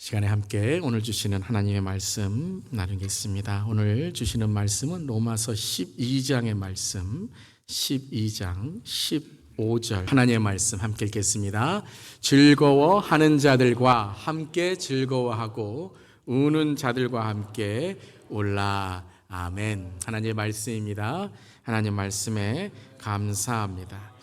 시간에 함께 오늘 주시는 하나님의 말씀 나누겠습니다. 오늘 주시는 말씀은 로마서 12장의 말씀, 12장 15절 하나님의 말씀 함께 읽겠습니다. 즐거워하는 자들과 함께 즐거워하고 우는 자들과 함께 울라. 아멘. 하나님의 말씀입니다. 하나님의 말씀에 감사합니다.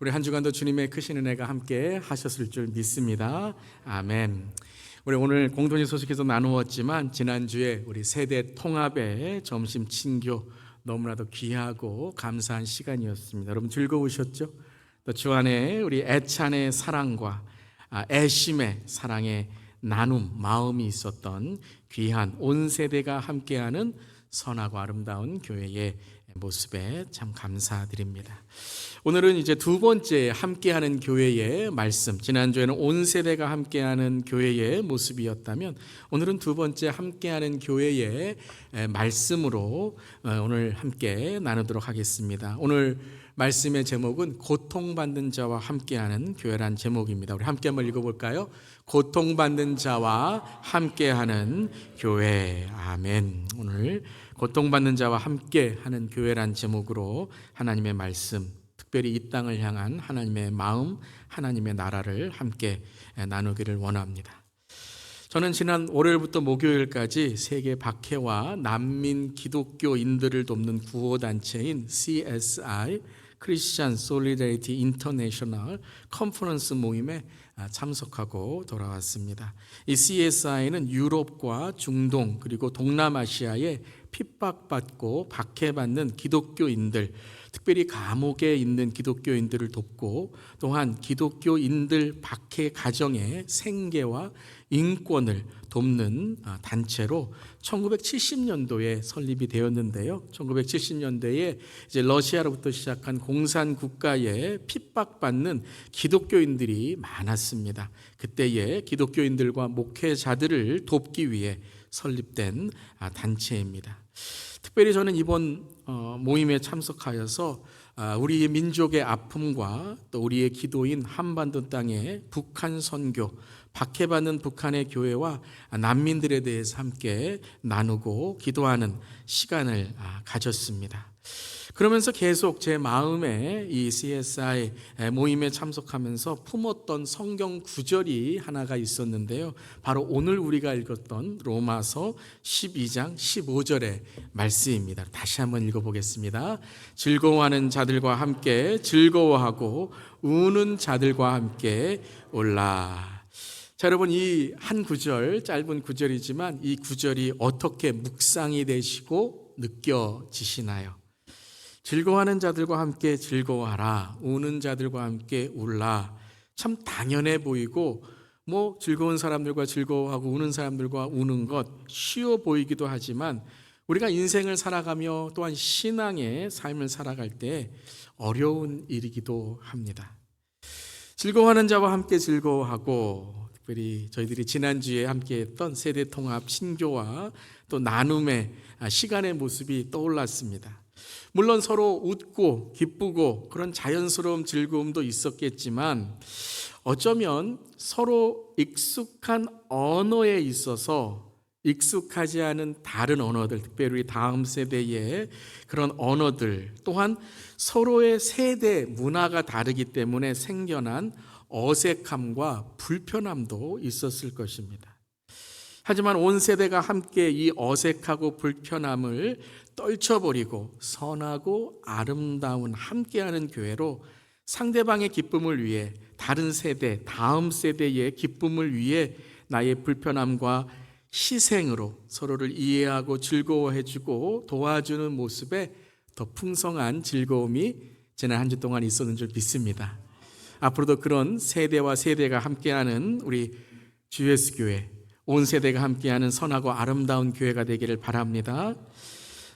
우리 한 주간도 주님의 크신 은혜가 함께 하셨을 줄 믿습니다. 아멘. 우리 오늘 공동체 소식에서 나누었지만 지난주에 우리 세대 통합의 점심 친교 너무나도 귀하고 감사한 시간이었습니다. 여러분 즐거우셨죠? 또 주 안에 우리 애찬의 사랑과 애심의 사랑의 나눔 마음이 있었던 귀한 온 세대가 함께하는 선하고 아름다운 교회의 모습에 참 감사드립니다. 오늘은 이제 두 번째 함께하는 교회의 말씀, 지난주에는 온 세대가 함께하는 교회의 모습이었다면 오늘은 두 번째 함께하는 교회의 말씀으로 오늘 함께 나누도록 하겠습니다. 오늘 말씀의 제목은 고통받는 자와 함께하는 교회란 제목입니다. 우리 함께 한번 읽어볼까요? 고통받는 자와 함께하는 교회. 아멘. 오늘 고통받는 자와 함께하는 교회란 제목으로 하나님의 말씀, 특별히 이 땅을 향한 하나님의 마음, 하나님의 나라를 함께 나누기를 원합니다. 저는 지난 월요일부터 목요일까지 세계 박해와 난민 기독교인들을 돕는 구호단체인 CSI 크리스천 솔리데리티 인터내셔널 컨퍼런스 모임에 참석하고 돌아왔습니다. 이 CSI는 유럽과 중동 그리고 동남아시아에 핍박받고 박해받는 기독교인들, 특별히 감옥에 있는 기독교인들을 돕고 또한 기독교인들 박해 가정의 생계와 인권을 돕는 단체로 1970년도에 설립이 되었는데요. 1970년대에 이제 러시아로부터 시작한 공산 국가에 핍박받는 기독교인들이 많았습니다. 그때의 기독교인들과 목회자들을 돕기 위해 설립된 단체입니다. 특별히 저는 이번 모임에 참석하여서 우리 민족의 아픔과 또 우리의 기도인 한반도 땅의 북한 선교, 박해받는 북한의 교회와 난민들에 대해서 함께 나누고 기도하는 시간을 가졌습니다. 그러면서 계속 제 마음에 이 CSI 모임에 참석하면서 품었던 성경 구절이 하나가 있었는데요. 바로 오늘 우리가 읽었던 로마서 12장 15절의 말씀입니다. 다시 한번 읽어보겠습니다. 즐거워하는 자들과 함께 즐거워하고 우는 자들과 함께 울라. 자, 여러분 이 한 구절, 짧은 구절이지만 이 구절이 어떻게 묵상이 되시고 느껴지시나요? 즐거워하는 자들과 함께 즐거워하라, 우는 자들과 함께 울라. 참 당연해 보이고 즐거운 사람들과 즐거워하고 우는 사람들과 우는 것 쉬워 보이기도 하지만 우리가 인생을 살아가며 또한 신앙의 삶을 살아갈 때 어려운 일이기도 합니다. 즐거워하는 자와 함께 즐거워하고, 특별히 저희들이 지난주에 함께했던 세대통합 신교와 또 나눔의 시간의 모습이 떠올랐습니다. 물론 서로 웃고 기쁘고 그런 자연스러운 즐거움도 있었겠지만 어쩌면 서로 익숙한 언어에 있어서 익숙하지 않은 다른 언어들, 특별히 다음 세대의 그런 언어들 또한 서로의 세대 문화가 다르기 때문에 생겨난 어색함과 불편함도 있었을 것입니다. 하지만 온 세대가 함께 이 어색하고 불편함을 떨쳐버리고 선하고 아름다운 함께하는 교회로 상대방의 기쁨을 위해, 다른 세대, 다음 세대의 기쁨을 위해 나의 불편함과 희생으로 서로를 이해하고 즐거워해주고 도와주는 모습에 더 풍성한 즐거움이 지난 한 주 동안 있었는 줄 믿습니다. 앞으로도 그런 세대와 세대가 함께하는 우리 GS교회, 온 세대가 함께하는 선하고 아름다운 교회가 되기를 바랍니다.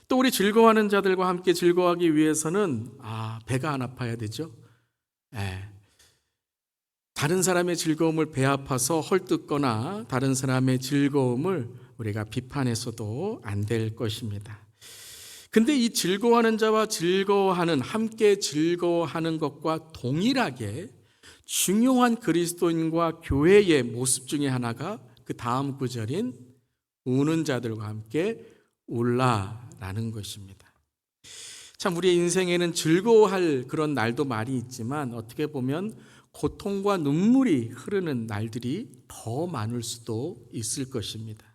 또 우리 즐거워하는 자들과 함께 즐거워하기 위해서는 배가 안 아파야 되죠. 다른 사람의 즐거움을 배 아파서 헐뜯거나 다른 사람의 즐거움을 우리가 비판해서도 안 될 것입니다. 근데 이 즐거워하는 자와 즐거워하는, 함께 즐거워하는 것과 동일하게 중요한 그리스도인과 교회의 모습 중에 하나가 그 다음 구절인 우는 자들과 함께 울라라는 것입니다. 참 우리의 인생에는 즐거워할 그런 날도 많이 있지만 어떻게 보면 고통과 눈물이 흐르는 날들이 더 많을 수도 있을 것입니다.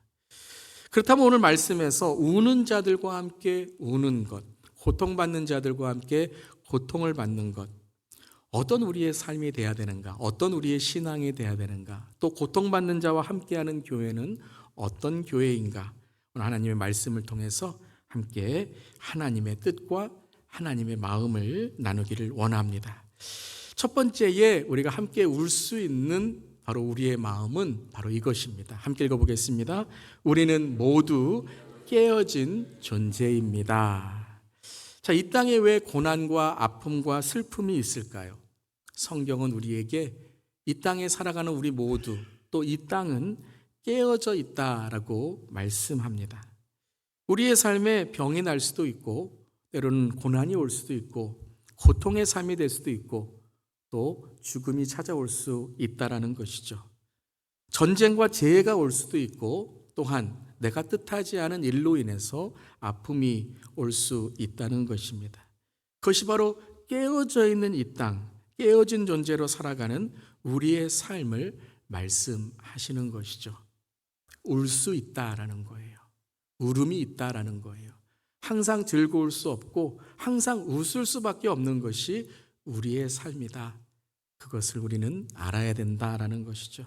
그렇다면 오늘 말씀에서 우는 자들과 함께 우는 것, 고통받는 자들과 함께 고통을 받는 것, 어떤 우리의 삶이 돼야 되는가, 어떤 우리의 신앙이 돼야 되는가, 또 고통받는 자와 함께하는 교회는 어떤 교회인가, 오늘 하나님의 말씀을 통해서 함께 하나님의 뜻과 하나님의 마음을 나누기를 원합니다. 첫 번째에 우리가 함께 울 수 있는 바로 우리의 마음은 바로 이것입니다. 함께 읽어보겠습니다. 우리는 모두 깨어진 존재입니다. 자, 이 땅에 왜 고난과 아픔과 슬픔이 있을까요? 성경은 우리에게 이 땅에 살아가는 우리 모두, 또 이 땅은 깨어져 있다라고 말씀합니다. 우리의 삶에 병이 날 수도 있고, 때로는 고난이 올 수도 있고, 고통의 삶이 될 수도 있고, 또 죽음이 찾아올 수 있다라는 것이죠. 전쟁과 재해가 올 수도 있고, 또한 내가 뜻하지 않은 일로 인해서 아픔이 올 수 있다는 것입니다. 그것이 바로 깨어져 있는 이 땅, 깨어진 존재로 살아가는 우리의 삶을 말씀하시는 것이죠. 울 수 있다라는 거예요. 울음이 있다라는 거예요. 항상 즐거울 수 없고 항상 웃을 수밖에 없는 것이 우리의 삶이다. 그것을 우리는 알아야 된다라는 것이죠.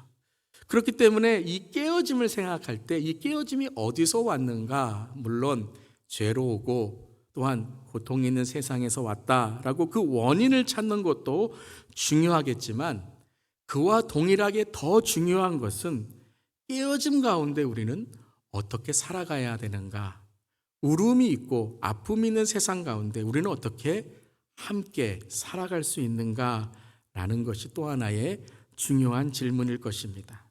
그렇기 때문에 이 깨어짐을 생각할 때 이 깨어짐이 어디서 왔는가? 물론 죄로 오고 또한 고통이 있는 세상에서 왔다라고 그 원인을 찾는 것도 중요하겠지만 그와 동일하게 더 중요한 것은 깨어짐 가운데 우리는 어떻게 살아가야 되는가? 울음이 있고 아픔이 있는 세상 가운데 우리는 어떻게 함께 살아갈 수 있는가라는 것이 또 하나의 중요한 질문일 것입니다.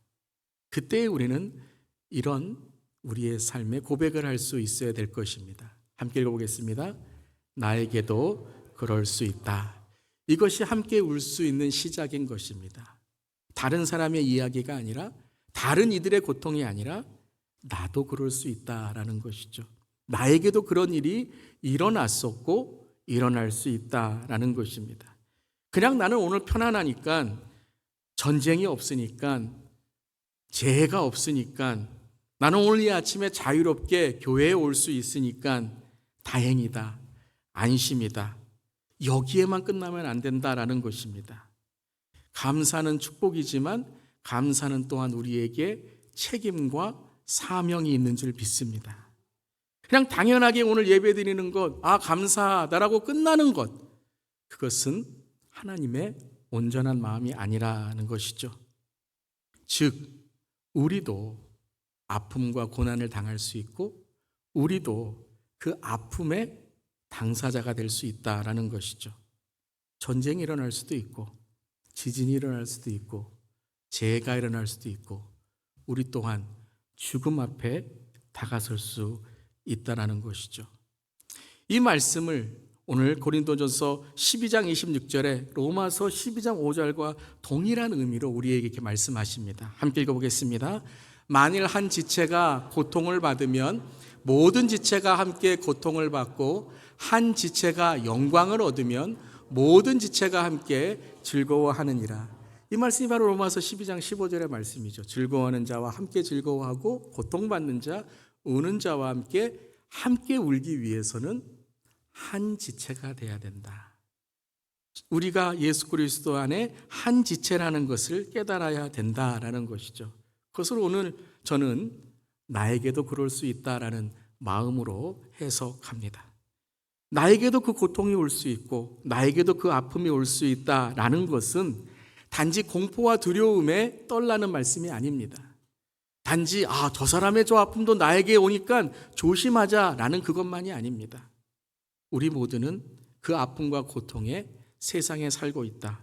그때 우리는 이런 우리의 삶의 고백을 할 수 있어야 될 것입니다. 함께 읽어보겠습니다. 나에게도 그럴 수 있다. 이것이 함께 울 수 있는 시작인 것입니다. 다른 사람의 이야기가 아니라 다른 이들의 고통이 아니라 나도 그럴 수 있다라는 것이죠. 나에게도 그런 일이 일어났었고 일어날 수 있다라는 것입니다. 그냥 나는 오늘 편안하니까 전쟁이 없으니까 재해가 없으니까 나는 오늘 이 아침에 자유롭게 교회에 올 수 있으니까 다행이다, 안심이다. 여기에만 끝나면 안 된다라는 것입니다. 감사는 축복이지만 감사는 또한 우리에게 책임과 사명이 있는 줄 믿습니다. 그냥 당연하게 오늘 예배 드리는 것, 감사하다라고 끝나는 것, 그것은 하나님의 온전한 마음이 아니라는 것이죠. 즉, 우리도 아픔과 고난을 당할 수 있고 우리도 그 아픔의 당사자가 될 수 있다라는 것이죠. 전쟁이 일어날 수도 있고 지진이 일어날 수도 있고 재해가 일어날 수도 있고 우리 또한 죽음 앞에 다가설 수 있다라는 것이죠. 이 말씀을 오늘 고린도전서 12장 26절에 로마서 12장 5절과 동일한 의미로 우리에게 이렇게 말씀하십니다. 함께 읽어보겠습니다. 만일 한 지체가 고통을 받으면 모든 지체가 함께 고통을 받고 한 지체가 영광을 얻으면 모든 지체가 함께 즐거워하느니라. 이 말씀이 바로 로마서 12장 15절의 말씀이죠. 즐거워하는 자와 함께 즐거워하고 고통받는 자, 우는 자와 함께 울기 위해서는 한 지체가 돼야 된다. 우리가 예수 그리스도 안에 한 지체라는 것을 깨달아야 된다라는 것이죠. 그것을 오늘 저는 나에게도 그럴 수 있다라는 마음으로 해석합니다. 나에게도 그 고통이 올 수 있고 나에게도 그 아픔이 올 수 있다라는 것은 단지 공포와 두려움에 떨라는 말씀이 아닙니다. 단지 저 사람의 저 아픔도 나에게 오니까 조심하자라는 그것만이 아닙니다. 우리 모두는 그 아픔과 고통에 세상에 살고 있다.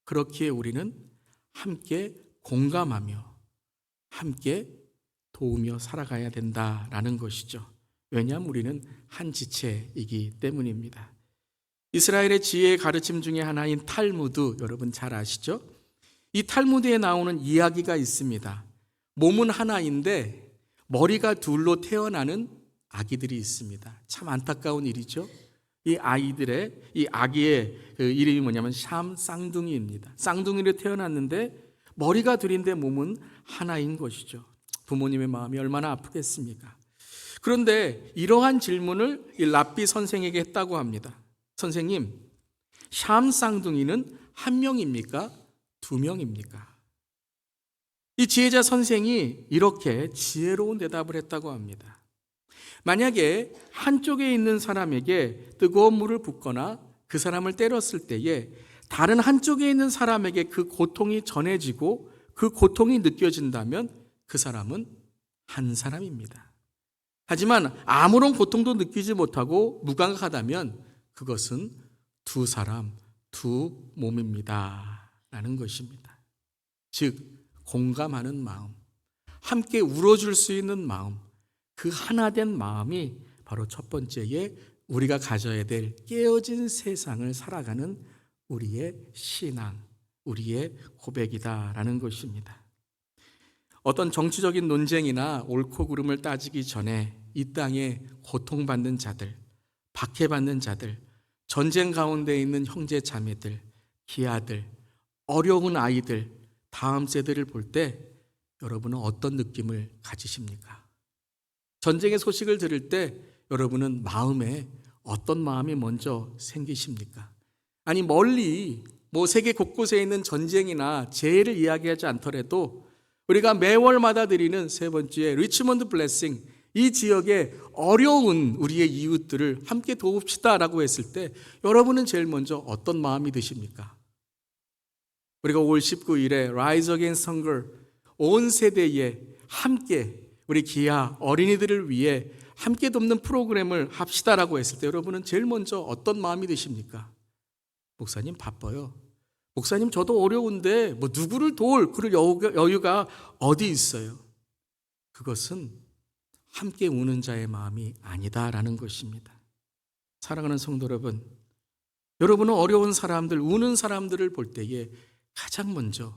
그렇기에 우리는 함께 공감하며 함께 도우며 살아가야 된다라는 것이죠. 왜냐하면 우리는 한 지체이기 때문입니다. 이스라엘의 지혜의 가르침 중에 하나인 탈무드, 여러분 잘 아시죠? 이 탈무드에 나오는 이야기가 있습니다. 몸은 하나인데 머리가 둘로 태어나는 아기들이 있습니다. 참 안타까운 일이죠. 이 아기의 그 이름이 뭐냐면 샴 쌍둥이입니다. 쌍둥이로 태어났는데 머리가 둘인데 몸은 하나인 것이죠. 부모님의 마음이 얼마나 아프겠습니까? 그런데 이러한 질문을 이 랍비 선생에게 했다고 합니다. 선생님, 샴 쌍둥이는 한 명입니까? 두 명입니까? 이 지혜자 선생이 이렇게 지혜로운 대답을 했다고 합니다. 만약에 한쪽에 있는 사람에게 뜨거운 물을 붓거나 그 사람을 때렸을 때에 다른 한쪽에 있는 사람에게 그 고통이 전해지고 그 고통이 느껴진다면 그 사람은 한 사람입니다. 하지만 아무런 고통도 느끼지 못하고 무감각하다면 그것은 두 사람, 두 몸입니다. 라는 것입니다. 즉, 공감하는 마음, 함께 울어줄 수 있는 마음, 그 하나된 마음이 바로 첫 번째에 우리가 가져야 될 깨어진 세상을 살아가는 우리의 신앙, 우리의 고백이다라는 것입니다. 어떤 정치적인 논쟁이나 옳고 그름을 따지기 전에 이 땅에 고통받는 자들, 박해받는 자들, 전쟁 가운데 있는 형제 자매들, 기아들, 어려운 아이들, 다음 세대를 볼 때 여러분은 어떤 느낌을 가지십니까? 전쟁의 소식을 들을 때 여러분은 마음에 어떤 마음이 먼저 생기십니까? 아니 멀리 세계 곳곳에 있는 전쟁이나 재해를 이야기하지 않더라도 우리가 매월마다 드리는 세 번째 리치먼드 블레싱, 이 지역의 어려운 우리의 이웃들을 함께 도웁시다라고 했을 때 여러분은 제일 먼저 어떤 마음이 드십니까? 우리가 5월 19일에 Rise Against Hunger, 온 세대에 함께 우리 기아 어린이들을 위해 함께 돕는 프로그램을 합시다라고 했을 때 여러분은 제일 먼저 어떤 마음이 드십니까? 목사님 바빠요. 목사님 저도 어려운데 누구를 도울 그럴 여유가 어디 있어요? 그것은 함께 우는 자의 마음이 아니다라는 것입니다. 사랑하는 성도 여러분, 여러분은 어려운 사람들, 우는 사람들을 볼 때에 가장 먼저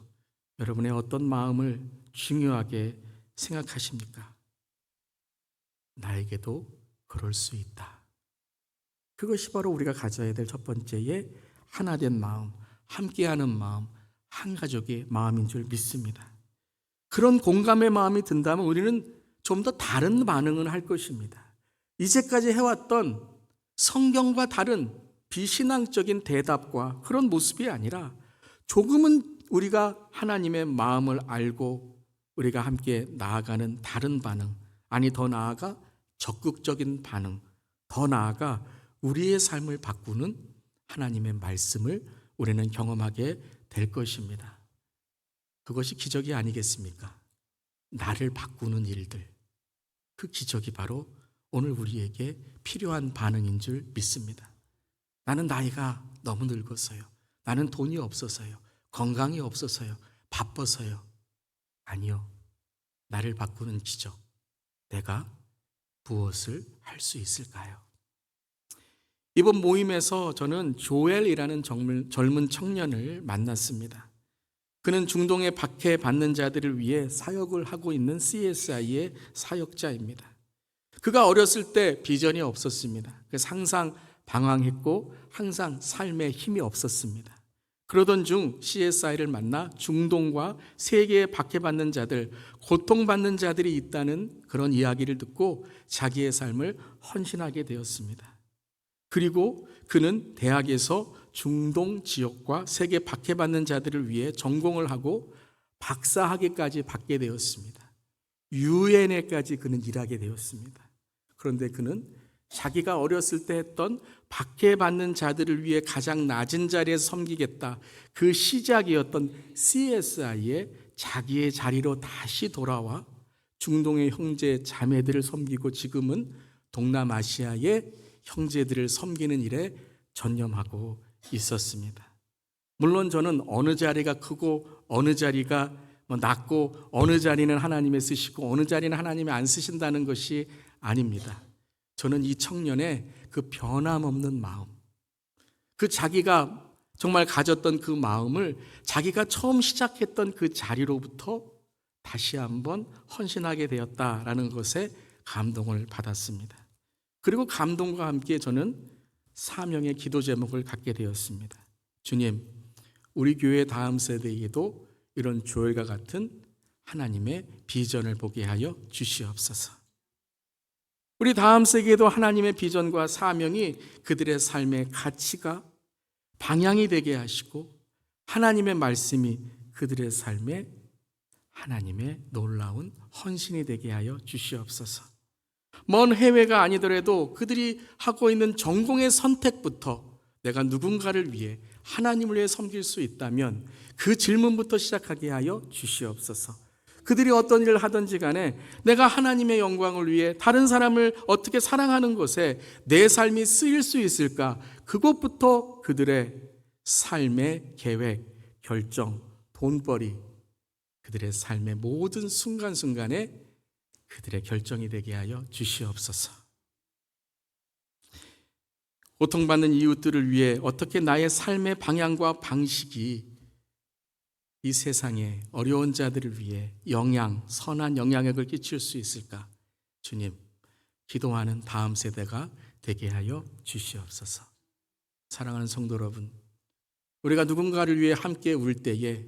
여러분의 어떤 마음을 중요하게 생각하십니까? 나에게도 그럴 수 있다. 그것이 바로 우리가 가져야 될 첫 번째의 하나된 마음, 함께하는 마음, 한 가족의 마음인 줄 믿습니다. 그런 공감의 마음이 든다면 우리는 좀 더 다른 반응을 할 것입니다. 이제까지 해왔던 성경과 다른 비신앙적인 대답과 그런 모습이 아니라 조금은 우리가 하나님의 마음을 알고 우리가 함께 나아가는 다른 반응, 아니 더 나아가 적극적인 반응, 더 나아가 우리의 삶을 바꾸는 하나님의 말씀을 우리는 경험하게 될 것입니다. 그것이 기적이 아니겠습니까? 나를 바꾸는 일들, 그 기적이 바로 오늘 우리에게 필요한 반응인 줄 믿습니다. 나는 나이가 너무 늙었어요. 나는 돈이 없어서요. 건강이 없어서요. 바빠서요. 아니요. 나를 바꾸는 기적. 내가 무엇을 할 수 있을까요? 이번 모임에서 저는 조엘이라는 젊은 청년을 만났습니다. 그는 중동의 박해받는 자들을 위해 사역을 하고 있는 CSI의 사역자입니다. 그가 어렸을 때 비전이 없었습니다. 그래서 항상 방황했고 항상 삶에 힘이 없었습니다. 그러던 중 CSI를 만나 중동과 세계에 박해받는 자들, 고통받는 자들이 있다는 그런 이야기를 듣고 자기의 삶을 헌신하게 되었습니다. 그리고 그는 대학에서 중동 지역과 세계 박해받는 자들을 위해 전공을 하고 박사학위까지 받게 되었습니다. 유엔에까지 그는 일하게 되었습니다. 그런데 그는 자기가 어렸을 때 했던 박해받는 자들을 위해 가장 낮은 자리에서 섬기겠다, 그 시작이었던 CSI에 자기의 자리로 다시 돌아와 중동의 형제 자매들을 섬기고 지금은 동남아시아의 형제들을 섬기는 일에 전념하고 있었습니다. 물론 저는 어느 자리가 크고 어느 자리가 낮고 어느 자리는 하나님이 쓰시고 어느 자리는 하나님이 안 쓰신다는 것이 아닙니다. 저는 이 청년의 그 변함없는 마음, 그 자기가 정말 가졌던 그 마음을 자기가 처음 시작했던 그 자리로부터 다시 한번 헌신하게 되었다라는 것에 감동을 받았습니다. 그리고 감동과 함께 저는 사명의 기도 제목을 갖게 되었습니다. 주님, 우리 교회 다음 세대에게도 이런 조엘과 같은 하나님의 비전을 보게 하여 주시옵소서. 우리 다음 세대에도 하나님의 비전과 사명이 그들의 삶의 가치가 방향이 되게 하시고 하나님의 말씀이 그들의 삶에 하나님의 놀라운 헌신이 되게 하여 주시옵소서. 먼 해외가 아니더라도 그들이 하고 있는 전공의 선택부터 내가 누군가를 위해 하나님을 위해 섬길 수 있다면 그 질문부터 시작하게 하여 주시옵소서. 그들이 어떤 일을 하든지 간에 내가 하나님의 영광을 위해 다른 사람을 어떻게 사랑하는 것에 내 삶이 쓰일 수 있을까? 그것부터 그들의 삶의 계획, 결정, 돈벌이, 그들의 삶의 모든 순간순간에 그들의 결정이 되게 하여 주시옵소서. 고통받는 이웃들을 위해 어떻게 나의 삶의 방향과 방식이 이 세상에 어려운 자들을 위해 선한 영향력을 끼칠 수 있을까? 주님, 기도하는 다음 세대가 되게 하여 주시옵소서. 사랑하는 성도 여러분, 우리가 누군가를 위해 함께 울 때에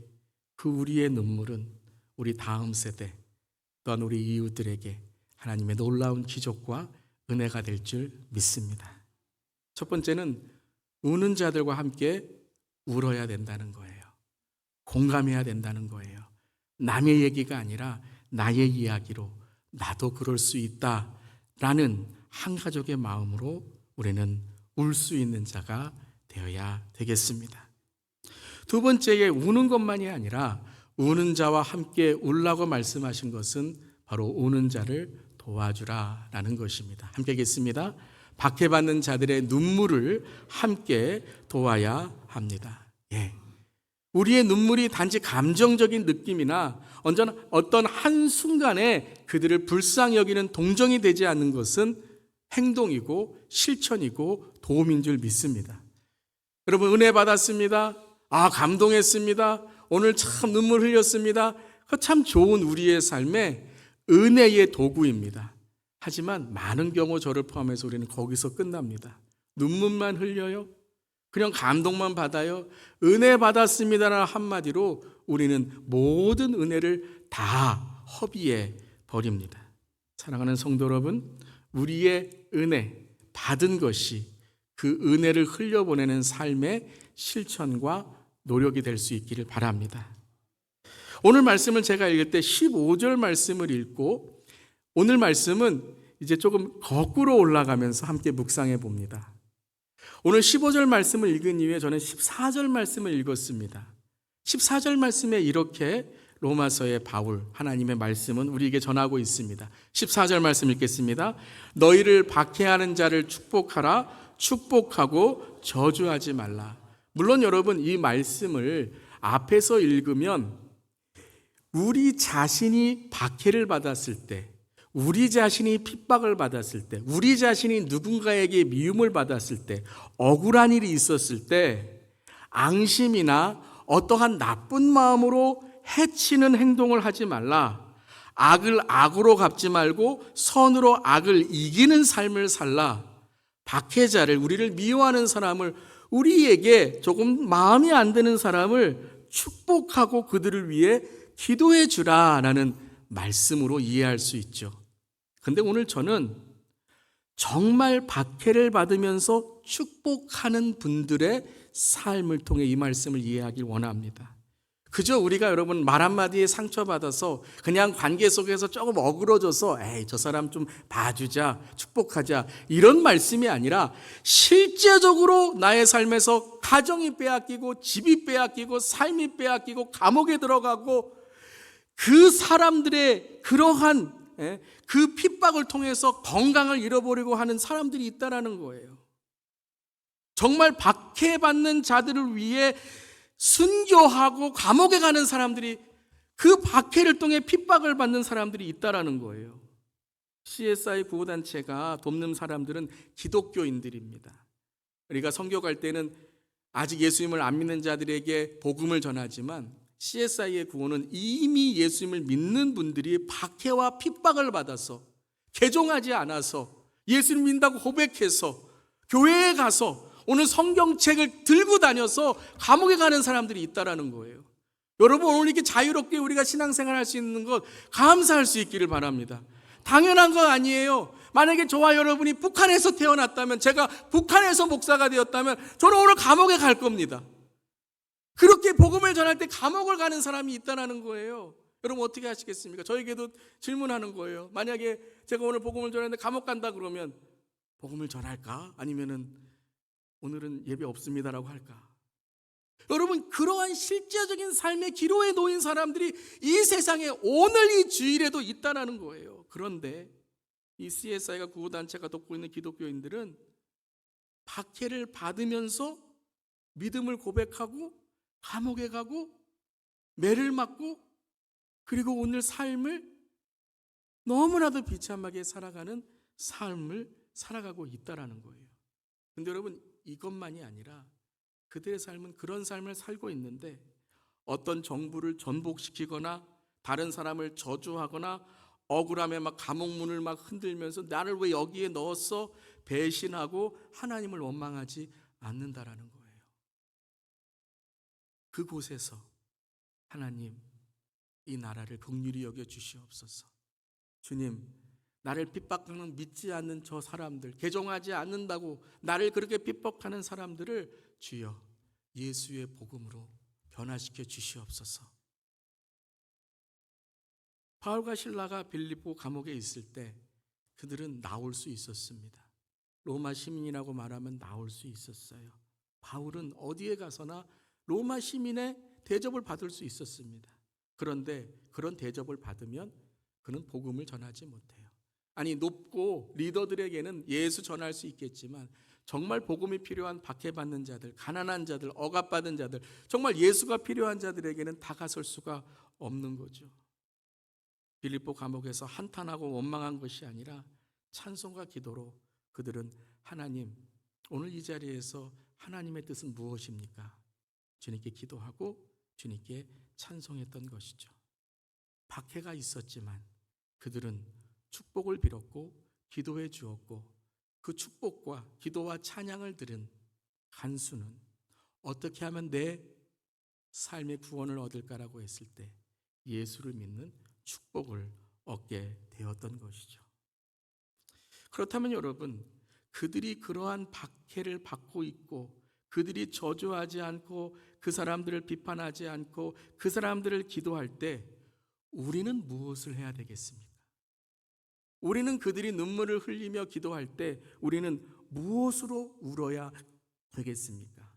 그 우리의 눈물은 우리 다음 세대, 또한 우리 이웃들에게 하나님의 놀라운 기적과 은혜가 될 줄 믿습니다. 첫 번째는 우는 자들과 함께 울어야 된다는 거예요. 공감해야 된다는 거예요. 남의 얘기가 아니라 나의 이야기로 나도 그럴 수 있다라는 한 가족의 마음으로 우리는 울 수 있는 자가 되어야 되겠습니다. 두 번째에 우는 것만이 아니라 우는 자와 함께 울라고 말씀하신 것은 바로 우는 자를 도와주라라는 것입니다. 함께 읽겠습니다. 박해받는 자들의 눈물을 함께 도와야 합니다. 우리의 눈물이 단지 감정적인 느낌이나 어떤 한순간에 그들을 불쌍히 여기는 동정이 되지 않는 것은 행동이고 실천이고 도움인 줄 믿습니다. 여러분, 은혜 받았습니다. 감동했습니다. 오늘 참 눈물 흘렸습니다. 그 참 좋은 우리의 삶의 은혜의 도구입니다. 하지만 많은 경우 저를 포함해서 우리는 거기서 끝납니다. 눈물만 흘려요? 그냥 감동만 받아요? 은혜 받았습니다라는 한마디로 우리는 모든 은혜를 다 허비해 버립니다. 사랑하는 성도 여러분, 우리의 은혜 받은 것이 그 은혜를 흘려보내는 삶의 실천과 노력이 될 수 있기를 바랍니다. 오늘 말씀을 제가 읽을 때 15절 말씀을 읽고 오늘 말씀은 이제 조금 거꾸로 올라가면서 함께 묵상해 봅니다. 오늘 15절 말씀을 읽은 이후에 저는 14절 말씀을 읽었습니다. 14절 말씀에 이렇게 로마서의 바울, 하나님의 말씀은 우리에게 전하고 있습니다. 14절 말씀 읽겠습니다. 너희를 박해하는 자를 축복하라. 축복하고 저주하지 말라. 물론 여러분, 이 말씀을 앞에서 읽으면 우리 자신이 박해를 받았을 때, 우리 자신이 핍박을 받았을 때, 우리 자신이 누군가에게 미움을 받았을 때, 억울한 일이 있었을 때 앙심이나 어떠한 나쁜 마음으로 해치는 행동을 하지 말라. 악을 악으로 갚지 말고 선으로 악을 이기는 삶을 살라. 박해자를, 우리를 미워하는 사람을, 우리에게 조금 마음이 안 드는 사람을 축복하고 그들을 위해 기도해 주라라는 말씀으로 이해할 수 있죠. 근데 오늘 저는 정말 박해를 받으면서 축복하는 분들의 삶을 통해 이 말씀을 이해하길 원합니다. 그저 우리가 여러분 말 한마디에 상처받아서 그냥 관계 속에서 조금 어그러져서 저 사람 좀 봐주자, 축복하자, 이런 말씀이 아니라 실제적으로 나의 삶에서 가정이 빼앗기고 집이 빼앗기고 삶이 빼앗기고 감옥에 들어가고 그 사람들의 그러한 그 핍박을 통해서 건강을 잃어버리고 하는 사람들이 있다는 거예요. 정말 박해받는 자들을 위해 순교하고 감옥에 가는 사람들이, 그 박해를 통해 핍박을 받는 사람들이 있다는 거예요. CSI 구호단체가 돕는 사람들은 기독교인들입니다. 우리가 선교 갈 때는 아직 예수님을 안 믿는 자들에게 복음을 전하지만 CSI의 구원은 이미 예수님을 믿는 분들이 박해와 핍박을 받아서 개종하지 않아서 예수님 믿는다고 고백해서 교회에 가서 오늘 성경책을 들고 다녀서 감옥에 가는 사람들이 있다라는 거예요. 여러분, 오늘 이렇게 자유롭게 우리가 신앙생활 할 수 있는 것 감사할 수 있기를 바랍니다. 당연한 거 아니에요. 만약에 저와 여러분이 북한에서 태어났다면, 제가 북한에서 목사가 되었다면 저는 오늘 감옥에 갈 겁니다. 그렇게 복음을 전할 때 감옥을 가는 사람이 있다는 거예요. 여러분 어떻게 하시겠습니까? 저에게도 질문하는 거예요. 만약에 제가 오늘 복음을 전하는데 감옥 간다 그러면 복음을 전할까? 아니면은 오늘은 예배 없습니다라고 할까? 여러분, 그러한 실제적인 삶의 기로에 놓인 사람들이 이 세상에 오늘 이 주일에도 있다는 거예요. 그런데 이 CSI가 구호단체가 돕고 있는 기독교인들은 박해를 받으면서 믿음을 고백하고 감옥에 가고 매를 맞고 그리고 오늘 삶을 너무나도 비참하게 살아가는 삶을 살아가고 있다는 거예요. 근데 여러분, 이것만이 아니라 그들의 삶은 그런 삶을 살고 있는데 어떤 정부를 전복시키거나 다른 사람을 저주하거나 억울함에 막 감옥문을 막 흔들면서 나를 왜 여기에 넣었어? 배신하고 하나님을 원망하지 않는다라는 거예요. 그곳에서 하나님, 이 나라를 긍휼히 여겨 주시옵소서. 주님, 나를 핍박하는 믿지 않는 저 사람들, 개종하지 않는다고 나를 그렇게 핍박하는 사람들을 주여 예수의 복음으로 변화시켜 주시옵소서. 바울과 실라가 빌립보 감옥에 있을 때 그들은 나올 수 있었습니다. 로마 시민이라고 말하면 나올 수 있었어요. 바울은 어디에 가서나 로마 시민의 대접을 받을 수 있었습니다. 그런데 그런 대접을 받으면 그는 복음을 전하지 못해요. 아니, 높고 리더들에게는 예수 전할 수 있겠지만 정말 복음이 필요한 박해받는 자들, 가난한 자들, 억압받은 자들, 정말 예수가 필요한 자들에게는 다가설 수가 없는 거죠. 빌립보 감옥에서 한탄하고 원망한 것이 아니라 찬송과 기도로 그들은 하나님, 오늘 이 자리에서 하나님의 뜻은 무엇입니까? 주님께 기도하고 주님께 찬송했던 것이죠. 박해가 있었지만 그들은 축복을 빌었고 기도해 주었고 그 축복과 기도와 찬양을 들은 간수는 어떻게 하면 내 삶의 구원을 얻을까라고 했을 때 예수를 믿는 축복을 얻게 되었던 것이죠. 그렇다면 여러분, 그들이 그러한 박해를 받고 있고 그들이 저주하지 않고 그 사람들을 비판하지 않고 그 사람들을 기도할 때 우리는 무엇을 해야 되겠습니까? 우리는 그들이 눈물을 흘리며 기도할 때 우리는 무엇으로 울어야 되겠습니까?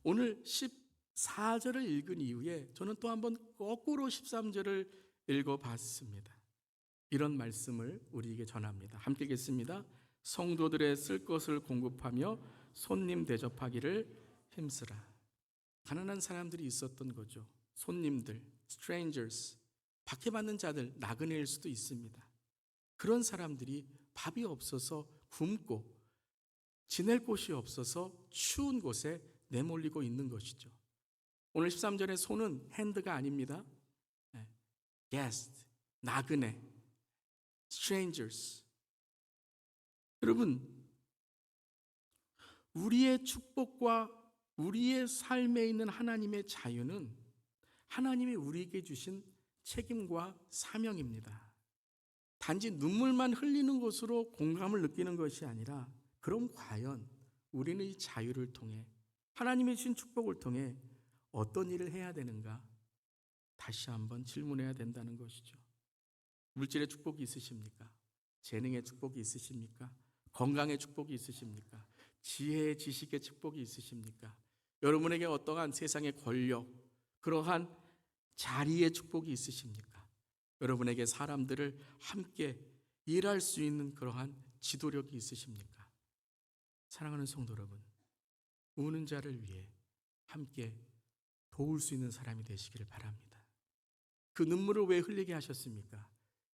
오늘 14절을 읽은 이후에 저는 또 한번 거꾸로 13절을 읽어봤습니다. 이런 말씀을 우리에게 전합니다. 함께 읽겠습니다. 성도들의 쓸 것을 공급하며 손님 대접하기를 힘쓰라. 가난한 사람들이 있었던 거죠. 손님들, strangers, 박해받는 자들, 나그네일 수도 있습니다. 그런 사람들이 밥이 없어서 굶고 지낼 곳이 없어서 추운 곳에 내몰리고 있는 것이죠. 오늘 13절의 손은 핸드가 아닙니다. guest, 나그네, strangers. 여러분, 우리의 축복과 우리의 삶에 있는 하나님의 자유는 하나님이 우리에게 주신 책임과 사명입니다. 단지 눈물만 흘리는 것으로 공감을 느끼는 것이 아니라 그럼 과연 우리는 이 자유를 통해 하나님의 주신 축복을 통해 어떤 일을 해야 되는가? 다시 한번 질문해야 된다는 것이죠. 물질의 축복이 있으십니까? 재능의 축복이 있으십니까? 건강의 축복이 있으십니까? 지혜의 지식의 축복이 있으십니까? 여러분에게 어떠한 세상의 권력, 그러한 자리의 축복이 있으십니까? 여러분에게 사람들을 함께 일할 수 있는 그러한 지도력이 있으십니까? 사랑하는 성도 여러분, 우는 자를 위해 함께 도울 수 있는 사람이 되시기를 바랍니다. 그 눈물을 왜 흘리게 하셨습니까?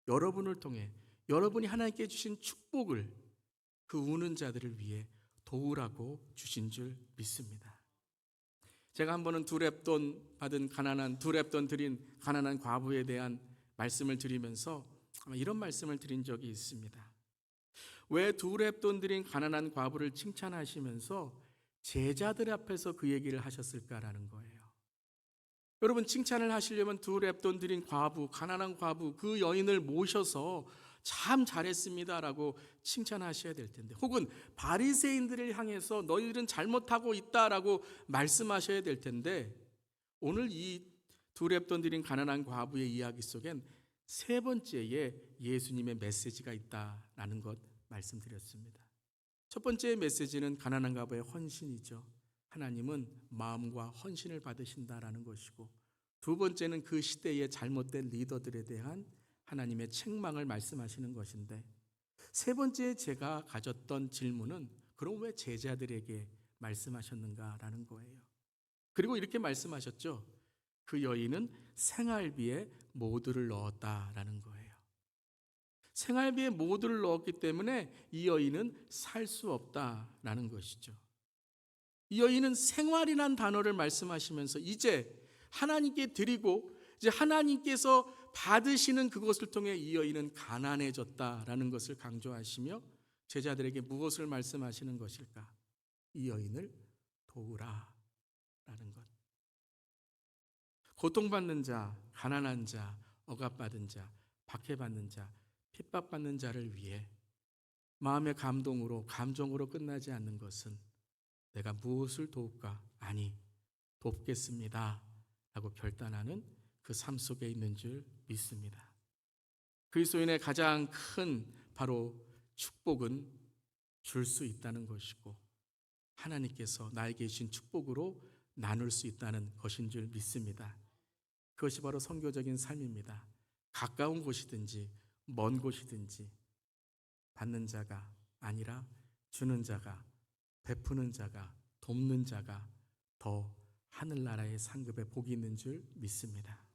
여러분을 통해 여러분이 하나님께 주신 축복을 그 우는 자들을 위해 도우라고 주신 줄 믿습니다. 제가 한 번은 두 렙돈 드린 가난한 과부에 대한 말씀을 드리면서 아마 이런 말씀을 드린 적이 있습니다. 왜 두 렙돈 드린 가난한 과부를 칭찬하시면서 제자들 앞에서 그 얘기를 하셨을까라는 거예요. 여러분, 칭찬을 하시려면 두 렙돈 드린 과부, 가난한 과부, 그 여인을 모셔서 참 잘했습니다라고 칭찬하셔야 될 텐데, 혹은 바리새인들을 향해서 너희들은 잘못하고 있다라고 말씀하셔야 될 텐데, 오늘 이 두 렙돈 드린 가난한 과부의 이야기 속엔 세 번째에 예수님의 메시지가 있다라는 것 말씀드렸습니다. 첫 번째 메시지는 가난한 과부의 헌신이죠. 하나님은 마음과 헌신을 받으신다라는 것이고, 두 번째는 그 시대의 잘못된 리더들에 대한 하나님의 책망을 말씀하시는 것인데, 세 번째 제가 가졌던 질문은 그럼 왜 제자들에게 말씀하셨는가라는 거예요. 그리고 이렇게 말씀하셨죠. 그 여인은 생활비에 모두를 넣었다라는 거예요. 생활비에 모두를 넣었기 때문에 이 여인은 살 수 없다라는 것이죠. 이 여인은 생활이란 단어를 말씀하시면서 이제 하나님께 드리고 이제 하나님께서 받으시는 그것을 통해 이 여인은 가난해졌다라는 것을 강조하시며 제자들에게 무엇을 말씀하시는 것일까? 이 여인을 도우라라는 것. 고통받는 자, 가난한 자, 억압받은 자, 박해받는 자, 핍박받는 자를 위해 마음의 감정으로 끝나지 않는 것은 내가 무엇을 도울까? 아니, 돕겠습니다 라고 결단하는 그 삶 속에 있는 줄 믿습니다. 그리스도인의 가장 큰 바로 축복은 줄 수 있다는 것이고, 하나님께서 나에게 주신 축복으로 나눌 수 있다는 것인 줄 믿습니다. 그것이 바로 선교적인 삶입니다. 가까운 곳이든지 먼 곳이든지 받는 자가 아니라 주는 자가, 베푸는 자가, 돕는 자가 더 하늘나라의 상급에 복이 있는 줄 믿습니다.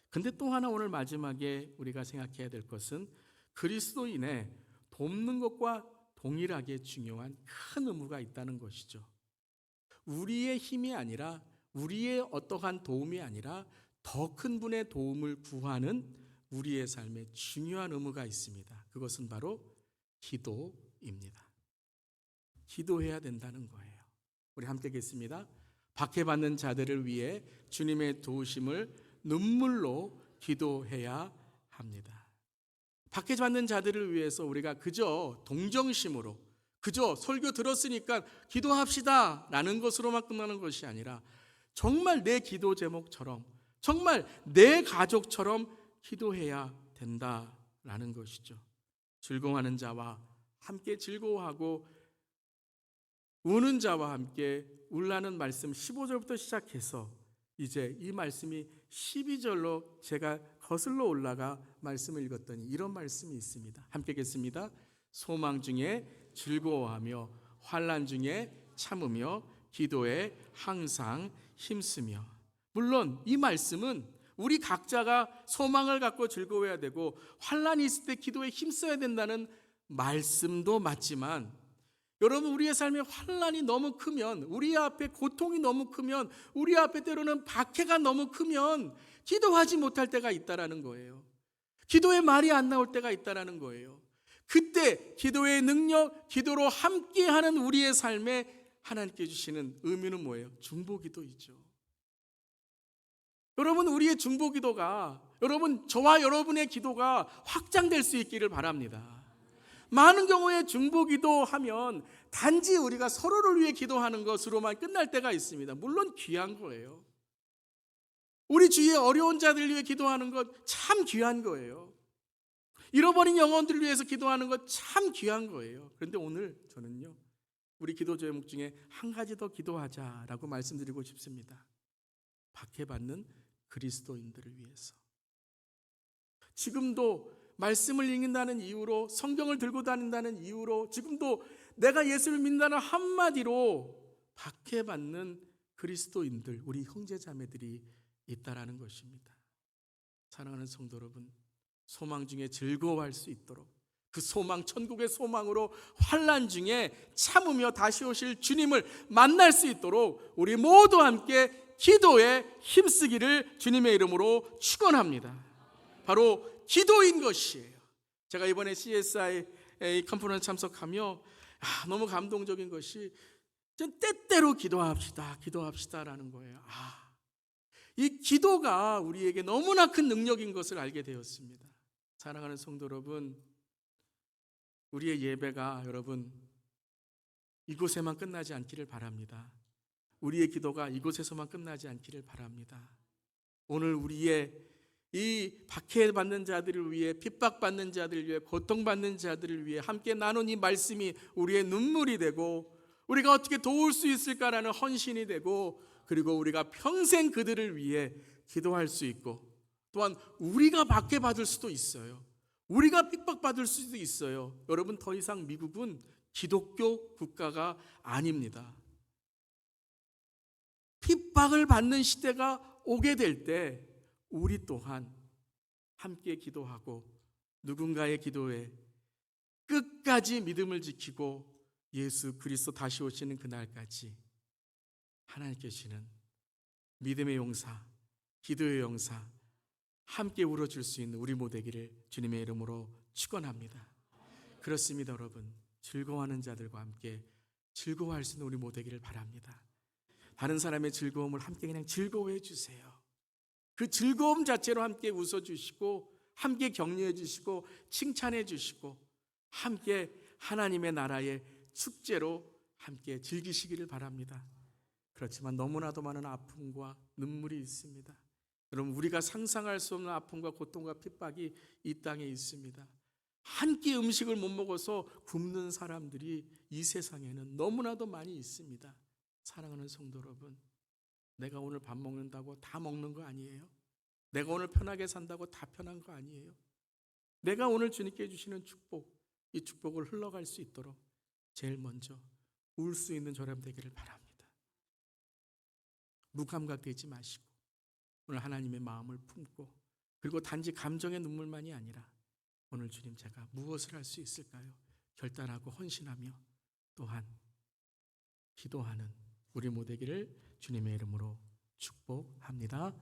근데 또 하나 오늘 마지막에 우리가 생각해야 될 것은 그리스도인의 돕는 것과 동일하게 중요한 큰 의무가 있다는 것이죠. 우리의 힘이 아니라, 우리의 어떠한 도움이 아니라 더 큰 분의 도움을 구하는 우리의 삶에 중요한 의무가 있습니다. 그것은 바로 기도입니다. 기도해야 된다는 거예요. 우리 함께 읽겠습니다. 박해받는 자들을 위해 주님의 도우심을 눈물로 기도해야 합니다. 박해받는 자들을 위해서 우리가 그저 동정심으로, 그저 설교 들었으니까 기도합시다 라는 것으로만 끝나는 것이 아니라 정말 내 기도 제목처럼, 정말 내 가족처럼 기도해야 된다라는 것이죠. 즐거워하는 자와 함께 즐거워하고 우는 자와 함께 울라는 말씀 15절부터 시작해서 이제 이 말씀이 12절로 제가 거슬러 올라가 말씀을 읽었더니 이런 말씀이 있습니다. 함께 읽겠습니다. 소망 중에 즐거워하며 환난 중에 참으며 기도에 항상 힘쓰며. 물론 이 말씀은 우리 각자가 소망을 갖고 즐거워해야 되고 환난이 있을 때 기도에 힘써야 된다는 말씀도 맞지만, 여러분, 우리의 삶에 환난이 너무 크면, 우리 앞에 고통이 너무 크면, 우리 앞에 때로는 박해가 너무 크면 기도하지 못할 때가 있다라는 거예요. 기도의 말이 안 나올 때가 있다라는 거예요. 그때 기도의 능력, 기도로 함께하는 우리의 삶에 하나님께 주시는 의미는 뭐예요? 중보기도이죠. 여러분, 우리의 중보기도가, 여러분, 저와 여러분의 기도가 확장될 수 있기를 바랍니다. 많은 경우에 중보기도 하면 단지 우리가 서로를 위해 기도하는 것으로만 끝날 때가 있습니다. 물론 귀한 거예요. 우리 주위에 어려운 자들을 위해 기도하는 것 참 귀한 거예요. 잃어버린 영혼들을 위해서 기도하는 것 참 귀한 거예요. 그런데 오늘 저는요, 우리 기도 제목 중에 한 가지 더 기도하자라고 말씀드리고 싶습니다. 박해받는 그리스도인들을 위해서. 지금도 말씀을 읽는다는 이유로, 성경을 들고 다닌다는 이유로, 지금도 내가 예수를 믿는다는 한마디로 박해받는 그리스도인들, 우리 형제자매들이 있다라는 것입니다. 사랑하는 성도 여러분, 소망 중에 즐거워할 수 있도록, 그 소망, 천국의 소망으로 환난 중에 참으며 다시 오실 주님을 만날 수 있도록 우리 모두 함께 기도에 힘쓰기를 주님의 이름으로 축원합니다. 바로 기도인 것이에요. 제가 이번에 CSI 컨퍼런스 참석하며 너무 감동적인 것이 때때로 기도합시다라는 거예요. 이 기도가 우리에게 너무나 큰 능력인 것을 알게 되었습니다. 사랑하는 성도 여러분, 우리의 예배가 여러분 이곳에만 끝나지 않기를 바랍니다. 우리의 기도가 이곳에서만 끝나지 않기를 바랍니다. 오늘 우리의 이 박해받는 자들을 위해, 핍박받는 자들을 위해, 고통받는 자들을 위해 함께 나눈 이 말씀이 우리의 눈물이 되고, 우리가 어떻게 도울 수 있을까라는 헌신이 되고, 그리고 우리가 평생 그들을 위해 기도할 수 있고, 또한 우리가 박해받을 수도 있어요. 우리가 핍박받을 수도 있어요. 여러분, 더 이상 미국은 기독교 국가가 아닙니다. 핍박을 받는 시대가 오게 될 때 우리 또한 함께 기도하고 누군가의 기도에 끝까지 믿음을 지키고 예수 그리스도 다시 오시는 그날까지 하나님께 주시는 믿음의 용사, 기도의 용사 함께 울어줄 수 있는 우리 모두 되기를 주님의 이름으로 축원합니다. 그렇습니다. 여러분, 즐거워하는 자들과 함께 즐거워할 수 있는 우리 모두 되기를 바랍니다. 다른 사람의 즐거움을 함께 그냥 즐거워해 주세요. 그 즐거움 자체로 함께 웃어주시고, 함께 격려해 주시고, 칭찬해 주시고, 함께 하나님의 나라의 축제로 함께 즐기시기를 바랍니다. 그렇지만 너무나도 많은 아픔과 눈물이 있습니다. 여러분, 우리가 상상할 수 없는 아픔과 고통과 핍박이 이 땅에 있습니다. 한 끼 음식을 못 먹어서 굶는 사람들이 이 세상에는 너무나도 많이 있습니다. 사랑하는 성도 여러분, 내가 오늘 밥 먹는다고 다 먹는 거 아니에요. 내가 오늘 편하게 산다고 다 편한 거 아니에요. 내가 오늘 주님께 주시는 축복, 이 축복을 흘러갈 수 있도록 제일 먼저 울 수 있는 저람 되기를 바랍니다. 무감각되지 마시고 오늘 하나님의 마음을 품고, 그리고 단지 감정의 눈물만이 아니라 오늘 주님, 제가 무엇을 할 수 있을까요? 결단하고 헌신하며 또한 기도하는 우리 모두기를 주님의 이름으로 축복합니다.